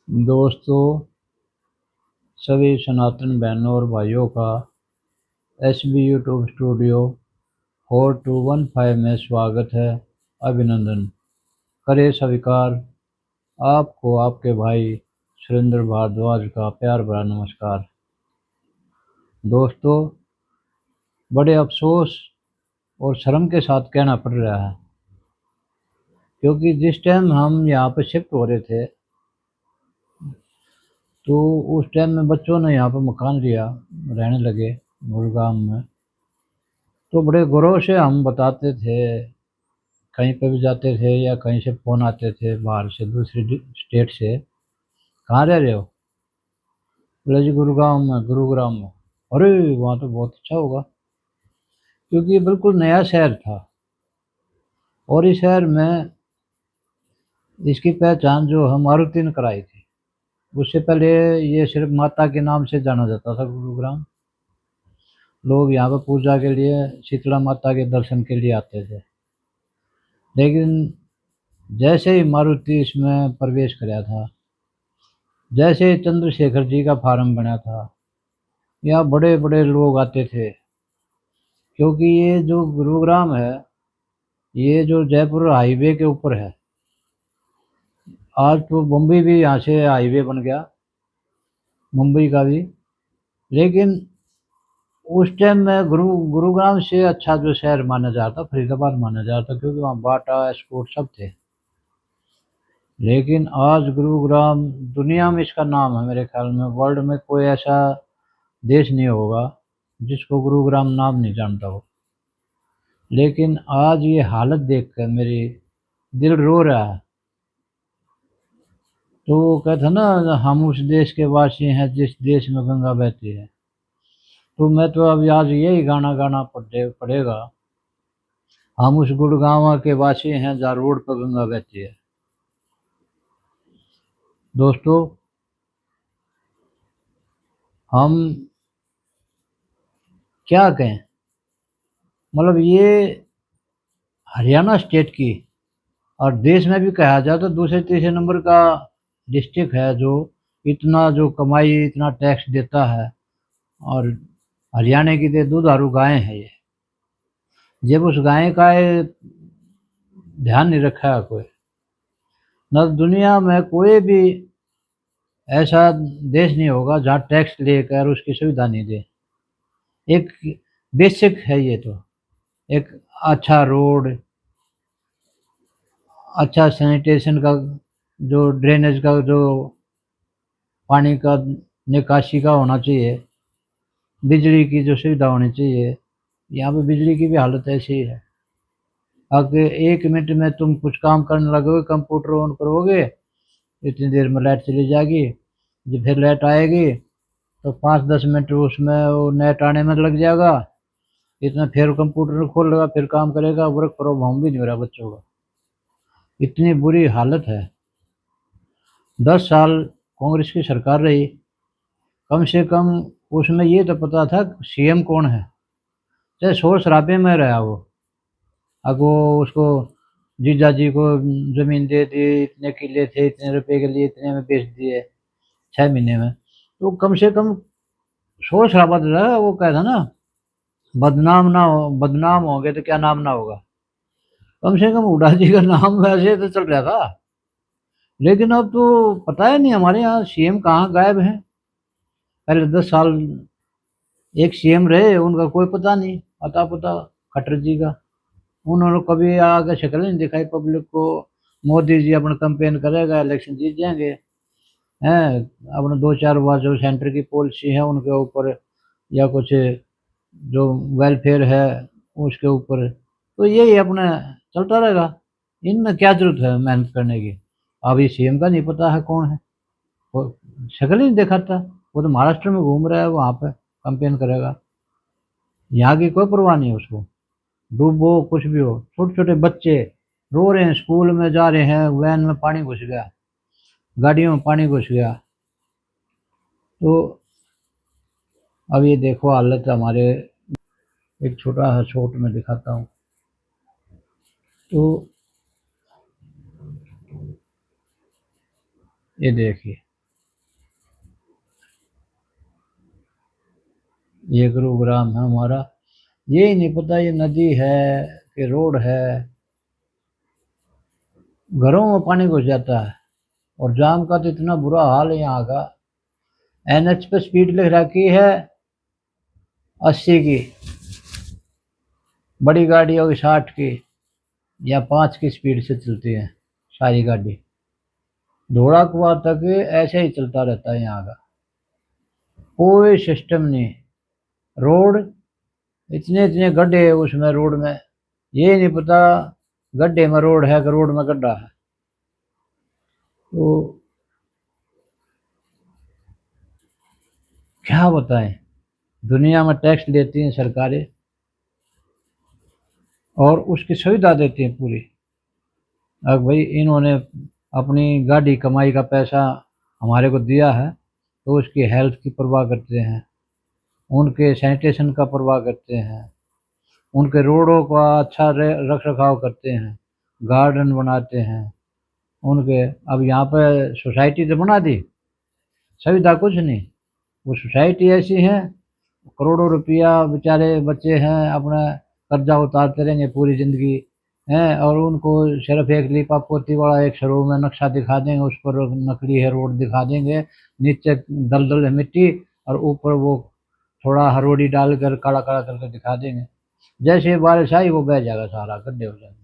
दोस्तों, सभी सनातन बहनों और भाइयों का एसबी यूट्यूब स्टूडियो 4215 में स्वागत है। अभिनंदन करे स्वीकार। आपको आपके भाई सुरेंद्र भारद्वाज का प्यार भरा नमस्कार। दोस्तों, बड़े अफसोस और शर्म के साथ कहना पड़ रहा है, क्योंकि जिस टाइम हम यहाँ पे शिफ्ट हो रहे थे तो उस टाइम में बच्चों ने यहाँ पे मकान लिया, रहने लगे गुड़गांव में। तो बड़े गौरव से हम बताते थे, कहीं पे भी जाते थे या कहीं से फ़ोन आते थे बाहर से, दूसरी स्टेट से, कहाँ रह रहे हो? बोले जी गुड़गांव में, गुरुग्राम में। अरे वहाँ तो बहुत अच्छा होगा, क्योंकि ये बिल्कुल नया शहर था और इस शहर में इसकी पहचान जो हम मारुति ने कराई थी। उससे पहले ये सिर्फ माता के नाम से जाना जाता था गुरुग्राम। लोग यहाँ पर पूजा के लिए, शीतला माता के दर्शन के लिए आते थे। लेकिन जैसे ही मारुति इसमें प्रवेश कराया था, जैसे ही चंद्रशेखर जी का फार्म बना था, यहाँ बड़े बड़े लोग आते थे, क्योंकि ये जो गुरुग्राम है, ये जो जयपुर हाईवे के ऊपर है। आज तो मुंबई भी यहाँ से हाईवे बन गया, मुंबई का भी। लेकिन उस टाइम में गुरुग्राम से अच्छा जो शहर माना जाता, फरीदाबाद माना जाता, क्योंकि वहाँ बाटा, एस्कॉर्ट सब थे। लेकिन आज गुरुग्राम दुनिया में इसका नाम है। मेरे ख्याल में वर्ल्ड में कोई ऐसा देश नहीं होगा जिसको गुरुग्राम नाम नहीं जानता हो। लेकिन आज ये हालत देखकर मेरी दिल रो रहा है। तो वो कहता ना, हम उस देश के वासी हैं जिस देश में गंगा बहती है। तो मैं तो अब आज यही गाना गाना पड़ेगा, हम उस गुड़गांव के वासी हैं जहाँ रोड पर गंगा बहती है। दोस्तों, हम क्या कहें, मतलब ये हरियाणा स्टेट की और देश में भी कहा जाए तो दूसरे तीसरे नंबर का डिस्ट्रिक्ट है जो इतना जो कमाई, इतना टैक्स देता है। और हरियाणा की तो दुधारू गायें है ये। जब उस गाय का ये ध्यान नहीं रखा है कोई, न दुनिया में कोई भी ऐसा देश नहीं होगा जहाँ टैक्स लेकर उसकी सुविधा नहीं दे। एक बेसिक है ये तो। एक अच्छा रोड, अच्छा सैनिटेशन का, जो ड्रेनेज का, जो पानी का निकासी का होना चाहिए, बिजली की जो सुविधा होनी चाहिए। यहाँ पे बिजली की भी हालत ऐसी है, अगर 1 मिनट में तुम कुछ काम करने लगोगे, कंप्यूटर ऑन करोगे, इतनी देर में लाइट चली जाएगी। जब फिर लाइट आएगी तो 5-10 मिनट उसमें वो नेट आने में लग जाएगा। इतना फिर कंप्यूटर खोल लेगा, फिर काम करेगा। वर्क फ्रॉम होम भी नहीं हो रहा बच्चों का। इतनी बुरी हालत है। 10 साल कांग्रेस की सरकार रही, कम से कम उसमें ये तो पता था सीएम कौन है। चाहे शोर शराबे में रहा वो, अब वो उसको जीजा जी को जमीन दे दी, इतने किले थे, इतने रुपए के लिए इतने में बेच दिए 6 महीने में। तो कम से कम शोर शराबा तो रहा। वो कहता ना, बदनाम ना हो, बदनाम होंगे तो क्या नाम ना होगा। कम से कम हुड्डा जी का नाम वैसे तो चल रहा था। लेकिन अब तो पता है नहीं हमारे यहाँ सीएम कहाँ गायब है। पहले 10 साल एक सीएम रहे, उनका कोई पता नहीं, अता पता खट्टर जी का। उन्होंने कभी आगे शक्ल नहीं दिखाई पब्लिक को। मोदी जी अपना कैंपेन करेगा, इलेक्शन जीत जाएंगे, हैं अपने 2-4 बार जो सेंटर की पॉलिसी है उनके ऊपर, या कुछ जो वेलफेयर है उसके ऊपर, तो यही अपना चलता रहेगा। इनमें क्या जरूरत है मेहनत करने की। अब ये सीएम का नहीं पता है कौन है, वो शक्ल ही नहीं दिखाता। वो तो महाराष्ट्र में घूम रहा है, वहाँ पे कैंपेन करेगा। यहाँ की कोई परवाह नहीं है उसको। डूबो कुछ भी हो, छोटे छोटे बच्चे रो रहे हैं, स्कूल में जा रहे हैं, वैन में पानी घुस गया, गाड़ियों में पानी घुस गया। तो अब ये देखो हालत हमारे। एक छोटा सा शॉट में दिखाता हूँ। तो ये देखिए, ये गुरुग्राम है हमारा। यही नहीं पता ये नदी है कि रोड है। घरों में पानी घुस जाता है। और जाम का तो इतना बुरा हाल है यहाँ का। एनएच पे स्पीड लिख रखी है 80 की, बड़ी गाड़ी होगी 60 की या 5 की स्पीड से चलती है सारी गाड़ी। धोड़ा कुआं तक ऐसे ही चलता रहता है यहाँ का, कोई सिस्टम नहीं। रोड इतने इतने गड्ढे है उसमें, रोड में ये नहीं पता गड्ढे में रोड है कि रोड में गड्ढा है। तो क्या बताएं, दुनिया में टैक्स लेती हैं सरकारें और उसकी सुविधा देती हैं पूरी। अब भाई इन्होंने अपनी गाड़ी कमाई का पैसा हमारे को दिया है, तो उसकी हेल्थ की परवाह करते हैं, उनके सैनिटेशन का परवाह करते हैं, उनके रोडों का अच्छा रख रखाव करते हैं, गार्डन बनाते हैं उनके। अब यहाँ पे सोसाइटी तो बना दी, सुविधा कुछ नहीं। वो सोसाइटी ऐसी है, करोड़ों रुपया बेचारे बच्चे हैं अपना कर्जा उतारते रहेंगे पूरी जिंदगी हैं, और उनको सिर्फ एक लीपा पोती वाला एक शोरूम में नक्शा दिखा देंगे, उस पर नकली है रोड दिखा देंगे, नीचे दलदल है मिट्टी और ऊपर वो थोड़ा हरोड़ी डालकर काला काला करके दिखा देंगे। जैसे बारिश आई वो बह जाएगा, सारा गड्ढे हो जाएंगे।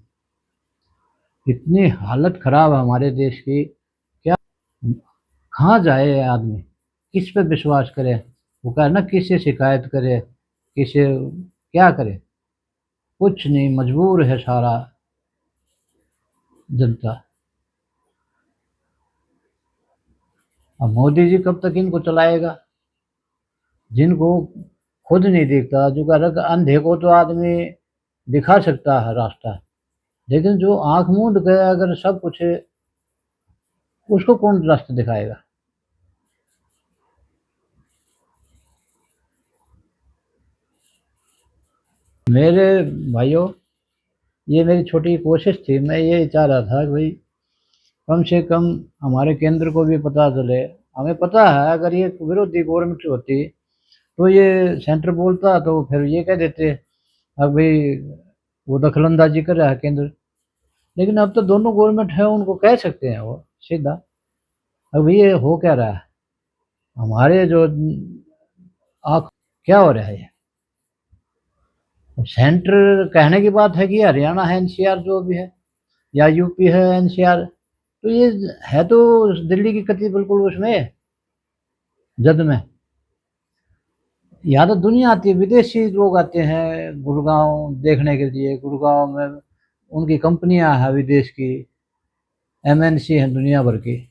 इतनी हालत खराब है हमारे देश की, क्या कहाँ जाए आदमी, किस पे विश्वास करे। वो कहे ना किससे शिकायत करे, किसे क्या करे, कुछ नहीं, मजबूर है सारा जनता। अब मोदी जी कब तक इनको चलाएगा, जिनको खुद नहीं दिखता। जो कह रहा अंधे को तो आदमी दिखा सकता है रास्ता, लेकिन जो आंख मूंद गया अगर सब कुछ है, उसको कौन रास्ता दिखाएगा। मेरे भाइयों, ये मेरी छोटी कोशिश थी, मैं ये चाह रहा था कि भाई कम से कम हमारे केंद्र को भी पता चले। हमें पता है अगर ये विरोधी गवर्नमेंट होती तो ये सेंटर बोलता तो फिर ये कह देते अब भाई वो दखलंदाजी कर रहा है केंद्र। लेकिन अब तो दोनों गवर्नमेंट है, उनको कह सकते हैं वो सीधा अब ये हो क्या रहा है हमारे जो आँख, क्या हो रहा है ये। सेंटर कहने की बात है कि हरियाणा है एनसीआर जो भी है, या यूपी है एनसीआर, तो ये है तो दिल्ली की कति बिल्कुल उसमें जद में। यहाँ तो दुनिया आती है, विदेशी लोग आते हैं गुड़गांव देखने के लिए। गुड़गांव में उनकी कंपनियां हैं विदेश की, एमएनसी हैं दुनिया भर की।